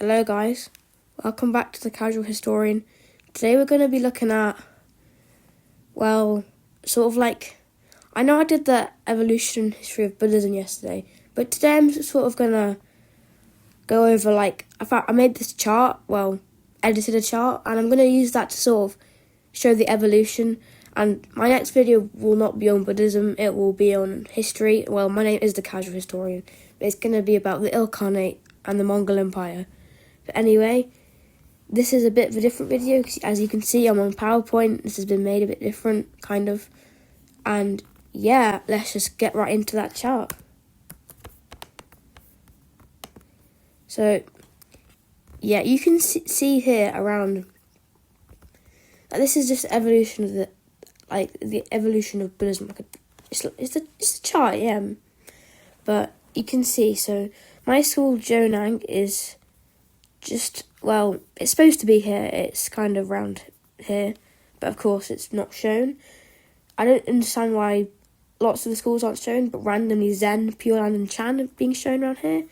Hello guys, welcome back to the Casual Historian. Today we're going to be looking at, I know I did the evolution history of Buddhism yesterday, but today I'm sort of going to go over, I made this chart, edited a chart, and I'm going to use that to sort of show the evolution. And my next video will not be on Buddhism, it will be on history. Well, my name is the Casual Historian, but it's going to be about the Ilkhanate and the Mongol Empire. But anyway, this is a bit of a different video, because as you can see, I'm on PowerPoint. This has been made a bit different, kind of. And yeah, let's just get right into that chart. So, yeah, you can see here around, this is just evolution of the evolution of Buddhism. It's a chart, yeah. But you can see, so my school, Jonang, is just, it's supposed to be here. It's kind of around here, but of course it's not shown. I don't understand why lots of the schools aren't shown, but randomly Zen, Pure Land and Chan are being shown around here.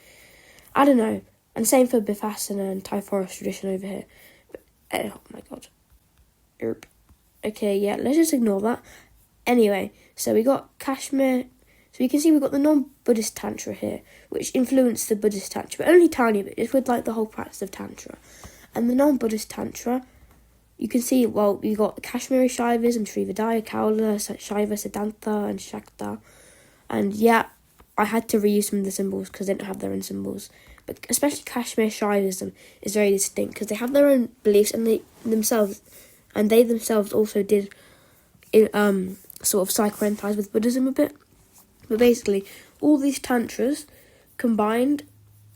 I don't know. And same for Bifasana and Thai forest tradition over here. But, oh my god. Okay, yeah, let's just ignore that. Anyway, so we got Kashmir. So you can see we've got the non-Buddhist Tantra here, which influenced the Buddhist Tantra, but only tiny bit. It's with the whole practice of Tantra. And the non-Buddhist Tantra, you can see, we've got Kashmiri Shaivism, Srivadaya, Kaula, Shaiva, Siddhanta, and Shakta. And yeah, I had to reuse some of the symbols because they don't have their own symbols. But especially Kashmir Shaivism is very distinct because they have their own beliefs, and they themselves also did sort of psychoanalyze with Buddhism a bit. But basically, all these tantras combined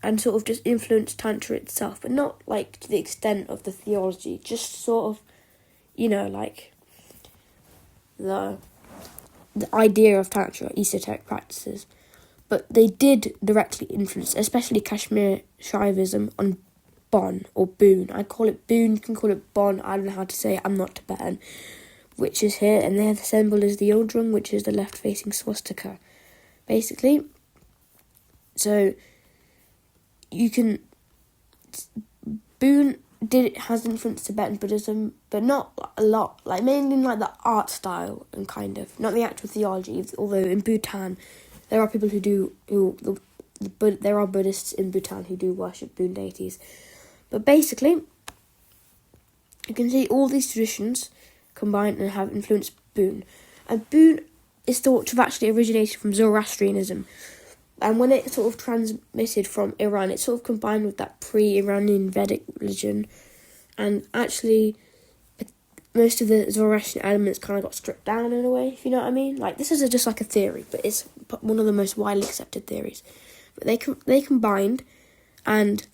and sort of just influenced tantra itself, but not to the extent of the theology, just sort of, the idea of tantra, esoteric practices. But they did directly influence, especially Kashmir Shaivism, on Bon or Bön. I call it Bön, you can call it Bon, I don't know how to say it, I'm not Tibetan, which is here, and their symbol is the Yodrum, which is the left-facing swastika. Basically, so Bön has influenced Tibetan Buddhism, but not a lot, mainly in the art style and kind of, not the actual theology, although in Bhutan, there are people there are Buddhists in Bhutan who do worship Bön deities. But basically, you can see all these traditions combined and have influenced Bön. And Bön is thought to have actually originated from Zoroastrianism. And when it sort of transmitted from Iran, it sort of combined with that pre-Iranian Vedic religion. And actually, most of the Zoroastrian elements kind of got stripped down in a way, if you know what I mean. This is just a theory, but it's one of the most widely accepted theories. But they combined, and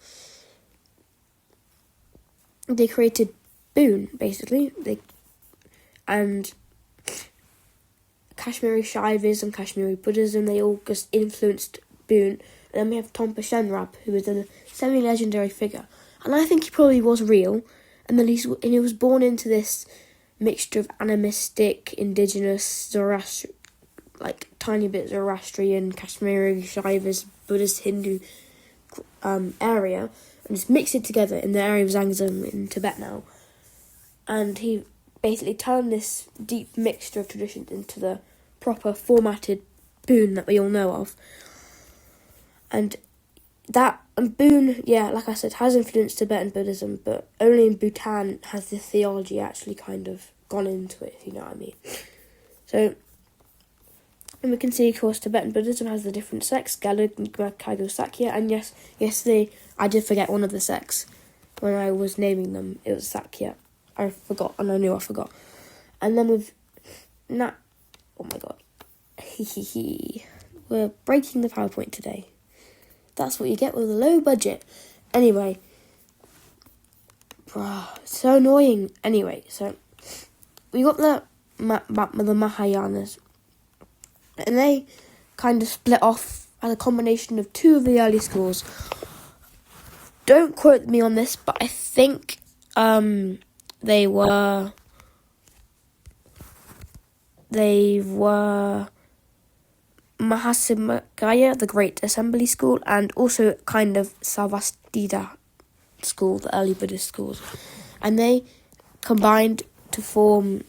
they created Bön, basically. And Kashmiri Shaivism, Kashmiri Buddhism, they all just influenced Bön. And then we have Tompa Shenrab, who is a semi-legendary figure. And I think he probably was real. And then he was born into this mixture of animistic, indigenous, Zoroastrian, tiny bit Zoroastrian, Kashmiri, Shaivas, Buddhist, Hindu area. And just mixed it together in the area of Zangzhou in Tibet now. And he basically turned this deep mixture of traditions into the proper formatted Bön that we all know of. And Bön, like I said, has influenced Tibetan Buddhism, but only in Bhutan has the theology actually kind of gone into it, if you know what I mean. So, and we can see, of course, Tibetan Buddhism has the different sects, Gelug, Kagyu, Sakya, and yes, yesterday I did forget one of the sects when I was naming them. It was Sakya. I forgot, and I knew I forgot. And then with oh my god, we're breaking the PowerPoint today. That's what you get with a low budget. Anyway, it's so annoying. Anyway, so we got the Mahayanas, and they kind of split off as a combination of two of the early schools. Don't quote me on this, but I think they were Mahasimagaya, the Great Assembly School, and also kind of Sarvastida school, the early Buddhist schools, and they combined to form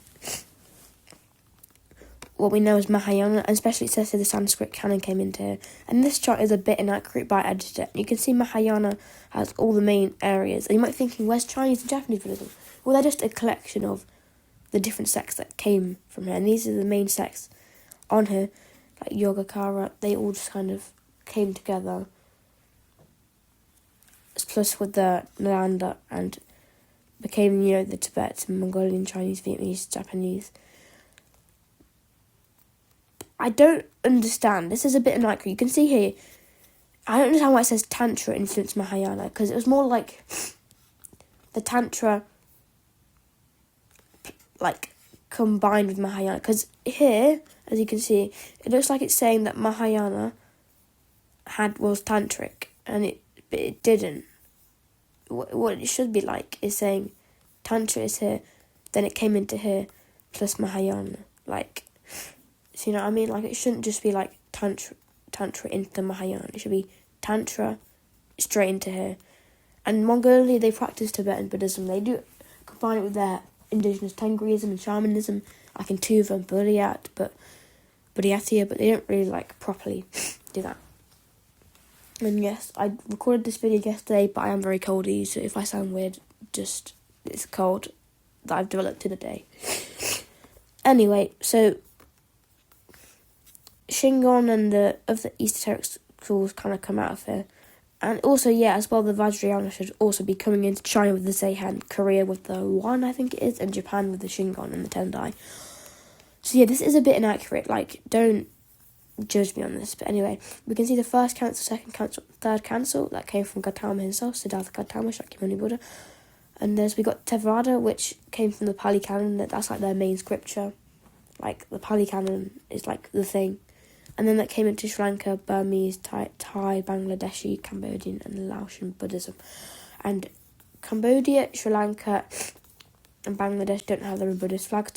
what we know as Mahayana, and especially it says here the Sanskrit canon came into here. And this chart is a bit inaccurate, but I edited it. You can see Mahayana has all the main areas. And you might be thinking, where's Chinese and Japanese Buddhism? Well, they're just a collection of the different sects that came from here. And these are the main sects on here, like Yogacara. They all just kind of came together. Plus with the Nalanda and became, the Tibetan, Mongolian, Chinese, Vietnamese, Japanese. I don't understand. This is a bit inaccurate. You can see here, I don't understand why it says Tantra influenced Mahayana, because it was more like the Tantra, like, combined with Mahayana. Because here, as you can see, it looks like it's saying that Mahayana was tantric, but it didn't. What it should be like is saying Tantra is here, then it came into here, plus Mahayana, like. So you know what I mean? Like, it shouldn't just be like Tantra into Mahayana. It should be Tantra straight into here. And Mongolia, they practice Tibetan Buddhism. They do combine it with their indigenous Tengrism and shamanism, like in Tuva and Buryatia, but they don't really like properly do that. And yes, I recorded this video yesterday, but I am very coldy, so if I sound weird, just it's cold that I've developed in a day. Anyway, so Shingon and the other esoteric schools kind of come out of here. And also, as well, the Vajrayana should also be coming into China with the Seihan, Korea with the Wan, I think it is, and Japan with the Shingon and the Tendai. So this is a bit inaccurate. Like, don't judge me on this. But anyway, we can see the first council, second council, third council that came from Gautama himself, Siddhartha Gautama, Shakyamuni Buddha. And we got Theravada, which came from the Pali Canon. That's like their main scripture. Like, the Pali Canon is like the thing. And then that came into Sri Lanka, Burmese, Thai, Bangladeshi, Cambodian, and Laotian Buddhism. And Cambodia, Sri Lanka, and Bangladesh don't have their own Buddhist flags.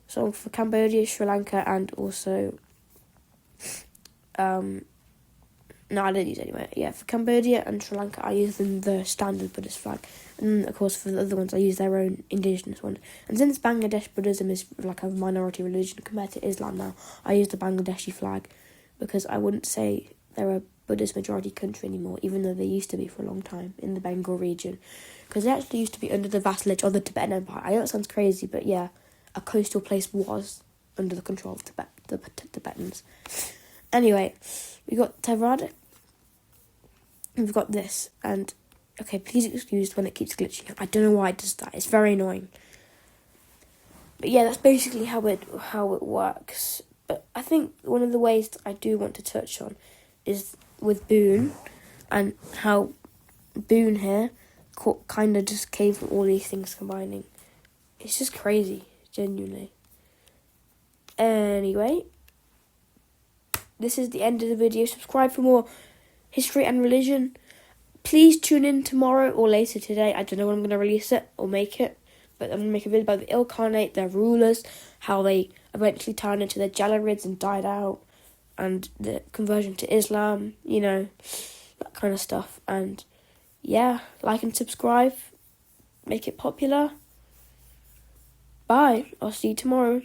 So for Cambodia, Sri Lanka, and also no, I didn't use it anyway. For Cambodia and Sri Lanka, I used the standard Buddhist flag. And, of course, for the other ones, I use their own indigenous one. And since Bangladesh Buddhism is like a minority religion compared to Islam now, I use the Bangladeshi flag because I wouldn't say they're a Buddhist majority country anymore, even though they used to be for a long time in the Bengal region. Because they actually used to be under the vassalage of the Tibetan Empire. I know it sounds crazy, but a coastal place was under the control of the Tibetans. Anyway, we got Theravada. We've got this, and okay, please excuse when it keeps glitching. I don't know why it does that. It's very annoying. But that's basically how it works. But I think one of the ways that I do want to touch on is with Bön, and how Bön here kind of just came from all these things combining. It's just crazy, genuinely. Anyway, this is the end of the video. Subscribe for more history and religion. Please tune in tomorrow or later today. I don't know when I'm going to release it or make it, but I'm going to make a video about the Ilkhanate, their rulers, how they eventually turned into the Jalarids and died out, and the conversion to Islam, that kind of stuff. And like and subscribe, make it popular. Bye. I'll see you tomorrow.